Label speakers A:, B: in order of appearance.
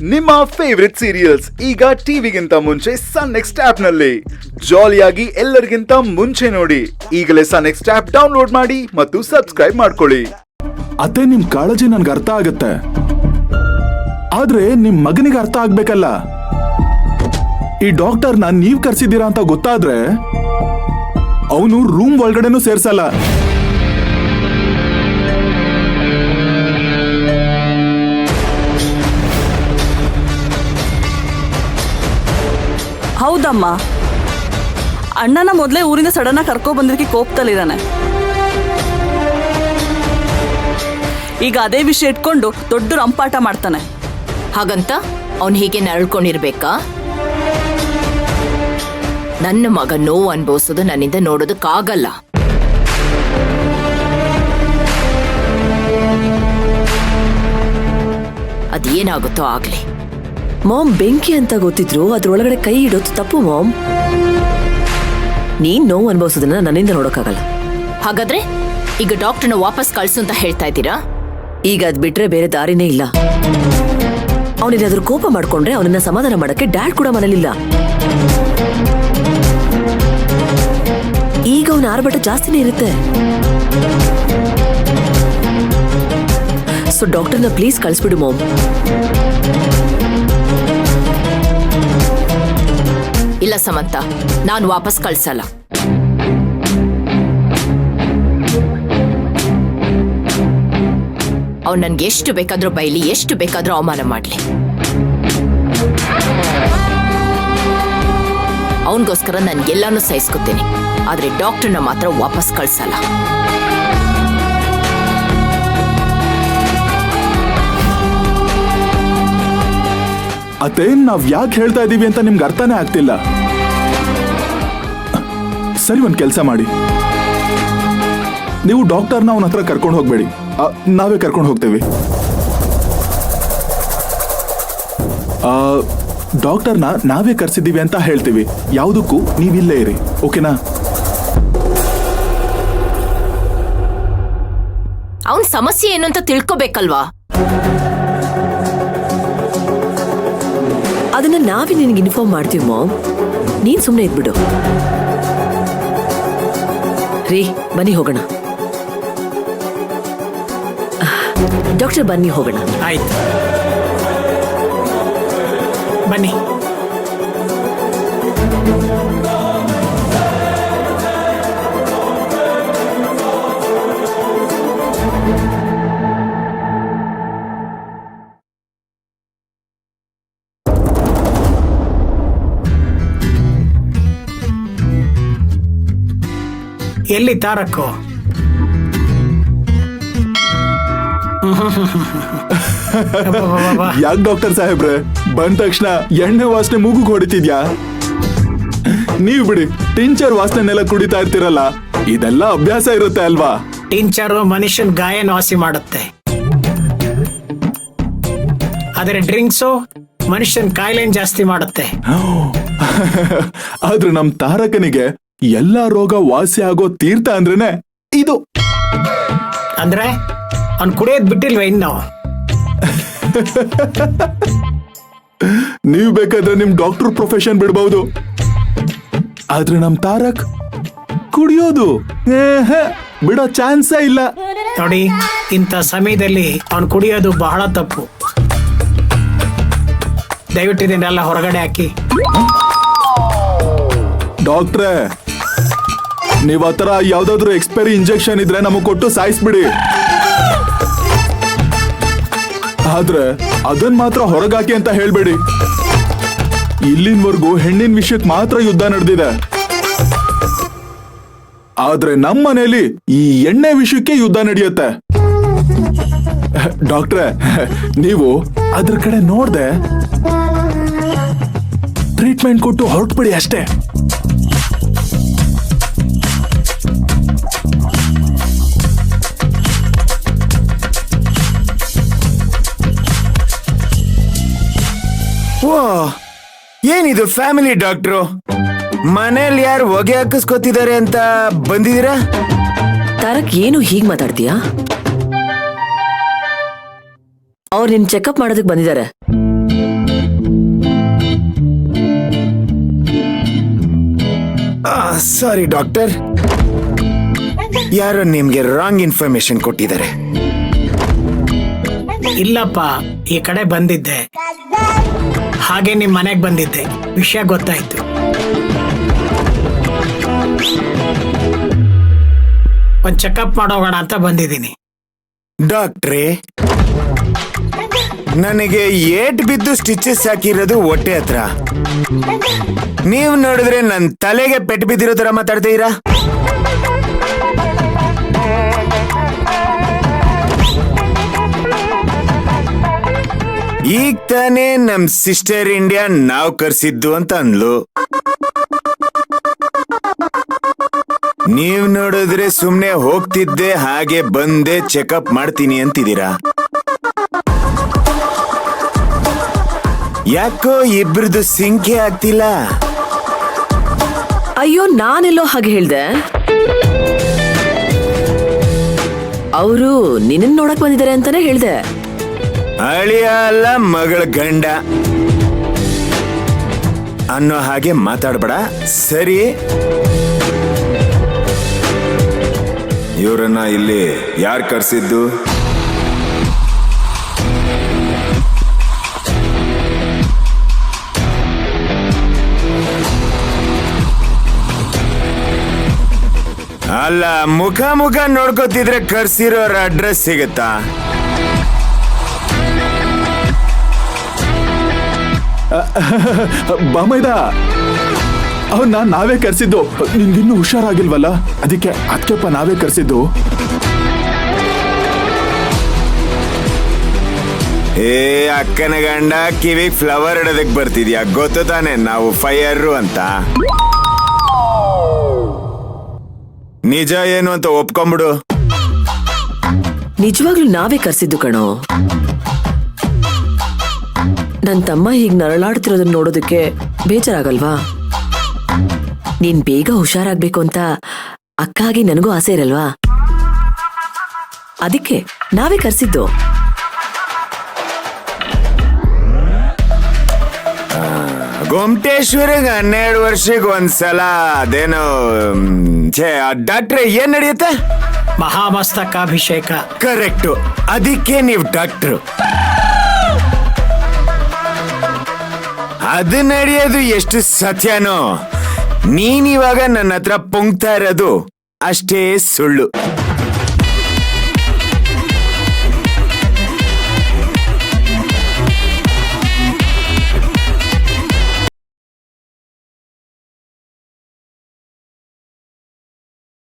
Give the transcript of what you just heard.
A: ನಿಮ್ಮ favourite serials ಈಗ ಟಿವಿಗಿಂತ ಮುಂಚೆ ಸನ್ ನೆಕ್ಸ್ಟ್ ಆಪ್ ನಲ್ಲಿ ಜಾಲಿಯಾಗಿ ಎಲ್ಲರಿಗಿಂತ ಮುಂಚೆ ನೋಡಿ. ಈಗಲೇ ಸನ್ ನೆಕ್ಸ್ಟ್ ಆಪ್ ಡೌನ್ಲೋಡ್ ಮಾಡಿ ಮತ್ತು ಸಬ್ಸ್ಕ್ರೈಬ್ ಮಾಡ್ಕೊಳ್ಳಿ.
B: ಅದೇ ನಿಮ್ ಕಾಳಜಿ ನನ್ಗೆ ಅರ್ಥ ಆಗತ್ತೆ, ಆದ್ರೆ ನಿಮ್ ಮಗನಿಗೆ ಅರ್ಥ ಆಗ್ಬೇಕಲ್ಲ. ಈ ಡಾಕ್ಟರ್ನ ನೀವ್ ಕರ್ಸಿದ್ದೀರಾ ಅಂತ ಗೊತ್ತಾದ್ರೆ ಅವನು ರೂಮ್ ಒಳಗಡೆನೂ ಸೇರ್ಸಲ್ಲ.
C: ಹೌದಮ್ಮ, ಅಣ್ಣನ ಮೊದಲೇ ಊರಿಂದ ಸಡನ್ ಆಗಿ ಕರ್ಕೊ ಬಂದಿದ್ದಕ್ಕೆ ಕೋಪದಲ್ಲಿದ್ದಾನೆ. ಈಗ ಅದೇ ವಿಷಯ ಇಟ್ಕೊಂಡು ದೊಡ್ಡ ರಂಪಾಟ ಮಾಡ್ತಾನೆ.
D: ಹಾಗಂತ ಅವನು ಹೀಗೆ ನರಳ್ಕೊಂಡಿರ್ಬೇಕಾ? ನನ್ನ ಮಗ ನೋವು ಅನುಭವಿಸೋದು ನನ್ನಿಂದ ನೋಡೋದಕ್ಕಾಗಲ್ಲ. ಅದೇನಾಗುತ್ತೋ ಆಗ್ಲಿ.
E: ಮಾಮ್, ಬೆಂಕಿ ಅಂತ ಗೊತ್ತಿದ್ರು ಅದ್ರೊಳಗಡೆ ಕೈ ಇಡೋದು ತಪ್ಪು ಮಾಮ್. ನೀನ್ ನೋವು ಅನುಭವಿಸೋದನ್ನ ನನ್ನಿಂದ ನೋಡೋಕ್ಕಾಗಲ್ಲ.
D: ಹಾಗಾದ್ರೆ ಈಗ ಡಾಕ್ಟರ್ನ ವಾಪಸ್ ಕಳ್ಸು ಅಂತ ಹೇಳ್ತಾ ಇದ್ದೀರಾ?
E: ಈಗ ಅದ್ ಬಿಟ್ರೆ ಬೇರೆ ದಾರಿನೇ ಇಲ್ಲ. ಅವನೇನಾದ್ರೂ ಕೋಪ ಮಾಡ್ಕೊಂಡ್ರೆ ಅವನನ್ನ ಸಮಾಧಾನ ಮಾಡಕ್ಕೆ ಡ್ಯಾಡ್ ಕೂಡ ಮನೇಲಿಲ್ಲ. ಈಗ ಅವನ ಆರ್ಭಟ ಜಾಸ್ತಿನೇ ಇರುತ್ತೆ. ಸೊ ಡಾಕ್ಟರ್ನ ಪ್ಲೀಸ್ ಕಳಿಸ್ಬಿಡು ಮಾಮ್.
D: ಇಲ್ಲ ಸಮಂತ, ನಾನು ವಾಪಸ್ ಕಳ್ಸಲ್ಲ. ಅವ್ನು ನನ್ಗೆ ಎಷ್ಟು ಬೇಕಾದ್ರೂ ಬೈಲಿ, ಎಷ್ಟು ಬೇಕಾದ್ರೂ ಅವಮಾನ ಮಾಡ್ಲಿ, ಅವನಿಗೋಸ್ಕರ ನನ್ಗೆಲ್ಲಾನು ಸಹಿಸ್ಕೊತೀನಿ. ಆದ್ರೆ ಡಾಕ್ಟರ್ನ ಮಾತ್ರ ವಾಪಸ್ ಕಳ್ಸಲ್ಲ.
B: ಅದೇನ್ ನಾವ್ ಯಾಕೆ ಹೇಳ್ತಾ ಇದೀವಿ ಅಂತ ನಿಮ್ಗೆ ಅರ್ಥನೇ ಆಗ್ತಿಲ್ಲ. ಸರಿ, ಒಂದ್ ಕೆಲ್ಸ ಮಾಡಿ, ನೀವು ಡಾಕ್ಟರ್ನ ಅವನ ಹತ್ರ ಕರ್ಕೊಂಡು ಹೋಗ್ಬೇಡಿ, ನಾವೇ ಕರ್ಕೊಂಡು ಹೋಗ್ತೇವೆ. ಡಾಕ್ಟರ್ನ ನಾವೇ ಕರ್ಸಿದೀವಿ ಅಂತ ಹೇಳ್ತೀವಿ. ಯಾವುದಕ್ಕೂ ನೀವಿಲ್ಲೇ ಇರಿ, ಓಕೆನಾ?
D: ಅವನ್ ಸಮಸ್ಯೆ ಏನು ಅಂತ ತಿಳ್ಕೊಬೇಕಲ್ವಾ?
E: ಅದನ್ನ ನಾವೇ ನಿನಗೆ ಇನ್ಫಾರ್ಮ್ ಮಾಡ್ತೀವಿ ಮಾಮ್. ನೀನ್ ಸುಮ್ಮನೆ ಇದ್ಬಿಡು. ರೀ, ಬನ್ನಿ ಹೋಗೋಣ. ಡಾಕ್ಟರ್, ಬನ್ನಿ ಹೋಗೋಣ.
F: ಆಯ್ತು, ಬನ್ನಿ. ಎಲ್ಲಿ ತಾರಕ್ಕು?
B: ಯಾಕೆ ಡಾಕ್ಟರ್ ಸಾಹೇಬ್ರೆ, ಬಂದ ತಕ್ಷಣ ಎಣ್ಣೆ ವಾಸನೆ ಮೂಗುಗ್ ಹೊಡಿತಿದ್ಯಾ? ನೀವ್ ಬಿಡಿ, ಟಿಂಚರ್ ವಾಸನೆನೆಲ್ಲ ಕುಡಿತಾ ಇರ್ತಿರಲ್ಲ, ಇದೆಲ್ಲ ಅಭ್ಯಾಸ ಇರುತ್ತೆ ಅಲ್ವಾ?
F: ಟಿಂಚರು ಮನುಷ್ಯನ್ ಗಾಯನ ವಾಸಿ ಮಾಡುತ್ತೆ, ಆದರೆ ಡ್ರಿಂಕ್ಸು ಮನುಷ್ಯನ್ ಕಾಯಿಲೆನ್ ಜಾಸ್ತಿ ಮಾಡುತ್ತೆ.
B: ಆದ್ರೆ ನಮ್ ತಾರಕನಿಗೆ ಎಲ್ಲಾ ರೋಗ ವಾಸಿ ಆಗೋ ತೀರ್ಥ ಅಂದ್ರೇನೆ ಇದು.
F: ಅಂದ್ರೆ ಅವ್ನ್ ಕುಡಿಯೋದ್ ಬಿಟ್ಟಿಲ್ವ ಇನ್ನು?
B: ನೀವ್ ಬೇಕಾದ್ರೆ ನಿಮ್ ಡಾಕ್ಟರ್ ಪ್ರೊಫೆಷನ್ ಬಿಡಬಹುದು, ಆದ್ರೆ ನಮ್ ತಾರಕ್ ಕುಡಿಯೋದು ಬಿಡೋ ಚಾನ್ಸೇ ಇಲ್ಲ.
F: ನೋಡಿ, ಇಂಥ ಸಮಯದಲ್ಲಿ ಅವ್ನ್ ಕುಡಿಯೋದು ಬಹಳ ತಪ್ಪು. ದಯವಿಟ್ಟು ಇದನ್ನೆಲ್ಲ ಹೊರಗಡೆ ಹಾಕಿ.
B: ಡಾಕ್ಟ್ರೇ, ನೀವ್ ಆತರ ಯಾವ್ದಾದ್ರು ಎಕ್ಸ್ಪೈರಿ ಇಂಜೆಕ್ಷನ್ ಇದ್ರೆ ನಮಗ್ ಕೊಟ್ಟು ಸಾಯಿಸ್ಬಿಡಿ, ಆದ್ರೆ ಅದನ್ ಮಾತ್ರ ಹೊರಗಾಕಿ ಅಂತ ಹೇಳ್ಬೇಡಿ. ಇಲ್ಲಿನವರೆಗೂ ಹೆಣ್ಣಿನ ವಿಷಯಕ್ಕೆ ಮಾತ್ರ ಯುದ್ಧ ನಡೆದಿದೆ, ಆದ್ರೆ ನಮ್ಮ ಮನೆಯಲ್ಲಿ ಈ ಎಣ್ಣೆ ವಿಷಯಕ್ಕೆ ಯುದ್ಧ ನಡೆಯುತ್ತೆ. ಡಾಕ್ಟ್ರೆ, ನೀವು ಅದ್ರ ಕಡೆ ನೋಡ್ದೆ ಟ್ರೀಟ್ಮೆಂಟ್ ಕೊಟ್ಟು ಹೊರಟ್ಬಿಡಿ ಅಷ್ಟೇ.
G: ಏನಿದು ಫ್ಯಾಮಿಲಿ ಡಾಕ್ಟ್ರು? ಮನೇಲಿ ಯಾರು ಹೊಗೆ ಹಾಕಿಸ್ಕೊತಿದ್ದಾರೆ ಅಂತ ಬಂದಿದ್ದೀರಾ?
E: ತಾರಕ್, ಏನು ಹೀಗ್ ಮಾತಾಡ್ತೀಯಾ? ಅವ್ರು ನಿನ್ ಚೆಕಪ್ ಮಾಡೋದಕ್ ಬಂದಿದ್ದಾರೆ.
G: ಸಾರಿ ಡಾಕ್ಟರ್, ಯಾರೋ ನಿಮ್ಗೆ ರಾಂಗ್ ಇನ್ಫಾರ್ಮೇಶನ್ ಕೊಟ್ಟಿದ್ದಾರೆ.
F: ಇಲ್ಲಪ್ಪ, ಈ ಕಡೆ ಬಂದಿದ್ದೆ, ಹಾಗೆ ನಿಮ್ ಮನೆಗ್ ಬಂದಿದ್ದೆ, ವಿಷಯ ಗೊತ್ತಾಯ್ತು. ಒಂದ್ ಚೆಕಪ್ ಮಾಡೋಗೋಣ ಅಂತ ಬಂದಿದ್ದೀನಿ.
G: ಡಾಕ್ಟ್ರೇ, ನನಗೆ ಏಟ್ ಬಿದ್ದು ಸ್ಟಿಚಸ್ ಹಾಕಿರೋದು ಹೊಟ್ಟೆ ಹತ್ರ. ನೀವ್ ನೋಡಿದ್ರೆ ನನ್ ತಲೆಗೆ ಪೆಟ್ಟು ಬಿದ್ದಿರೋ ತರ ಮಾತಾಡ್ತೀರಾ. ಈಗ ತಾನೇ ನಮ್ ಸಿಸ್ಟರ್ ಇಂಡಿಯಾ ನಾವ್ ಕರ್ಸಿದ್ದು ಅಂತ ಅಂದ್ಲು. ನೀವ್ ನೋಡಿದ್ರೆ ಸುಮ್ನೆ ಹೋಗ್ತಿದ್ದೆ, ಹಾಗೆ ಬಂದೆ ಚೆಕಪ್ ಮಾಡ್ತೀನಿ ಅಂತಿದ್ದೀರಾ. ಯಾಕೋ ಇಬ್ರದು ಸಿಂಕೆ ಆಗ್ತಿಲ್ಲ.
E: ಅಯ್ಯೋ, ನಾನೆಲ್ಲೋ ಹಾಗೆ ಹೇಳ್ದೆ. ಅವರು ನಿನ್ನ ನೋಡಕ್ ಬಂದಿದ್ದಾರೆ ಅಂತಾನೆ ಹೇಳ್ದೆ.
G: ಅಳಿಯ ಅಲ್ಲ, ಮಗಳ ಗಂಡ ಅನ್ನೋ ಹಾಗೆ ಮಾತಾಡ್ಬೇಡ, ಸರಿ? ಇವರನ್ನ ಇಲ್ಲಿ ಯಾರು ಕರ್ಸಿದ್ದು? ಅಲ್ಲ, ಮುಖ ನೋಡ್ಕೋತಿದ್ರೆ ಕರ್ಸಿರೋರ ಅಡ್ರೆಸ್ ಸಿಗುತ್ತಾ?
B: ಬಾಮೈದ, ಅವನ್ನ ನಾವೇ ಕರ್ಸಿದ್ದು. ನಿನ್ಗಿನ್ನೂ ಹುಷಾರಾಗಿಲ್ವಲ್ಲ, ಅದಕ್ಕೆಪ್ಪ ನಾವೇ ಕರ್ಸಿದ್ದು.
G: ಏ ಅಕ್ಕನ ಗಂಡ, ಕಿವಿಗೆ ಫ್ಲವರ್ ಇಡೋದಕ್ ಬರ್ತಿದ್ಯಾ? ಗೊತ್ತು ತಾನೆ ನಾವು ಫೈರು ಅಂತ. ನಿಜ ಏನು ಅಂತ ಒಪ್ಕೊಂಬಿಡು.
E: ನಿಜವಾಗ್ಲೂ ನಾವೇ ಕರ್ಸಿದ್ದು ಕಣೋ. ನನ್ ತಮ್ಮ ಹೀಗ್ ನರಳಾಡ್ತಿರೋದನ್ನ ನೋಡೋದಕ್ಕೆ ಬೇಜಾರಾಗಲ್ವಾ? ನೀನ್ ಬೇಗ ಹುಷಾರಾಗ್ಬೇಕು ಅಂತ ಅಕ್ಕಾಗಿ ನನಗೂ ಆಸೆ ಇರಲ್ವಾ? ಅದಕ್ಕೆ ನಾವೇ ಕರ್ಸಿದ್ದು.
G: ಗೊಮಟೇಶ್ವರಿಗೆ 12 ವರ್ಷಕ್ಕೆ ಒಂದ್ಸಲ ಅದೇನೋ ಡಾಕ್ಟ್ರೆ ಏನ್ ನಡೆಯುತ್ತೆ?
F: ಮಹಾಮಸ್ತಕಾಭಿಷೇಕ.
G: ಕರೆಕ್ಟು, ಅದಕ್ಕೆ ನೀವು ಡಾಕ್ಟ್ರು. ಅದು ನಡೆಯೋದು ಎಷ್ಟು ಸತ್ಯನೋ, ನೀನಿವಾಗ ನನ್ನ ಹತ್ರ ಪೊಂಗ್ತಾ ಇರೋದು ಅಷ್ಟೇ ಸುಳ್ಳು.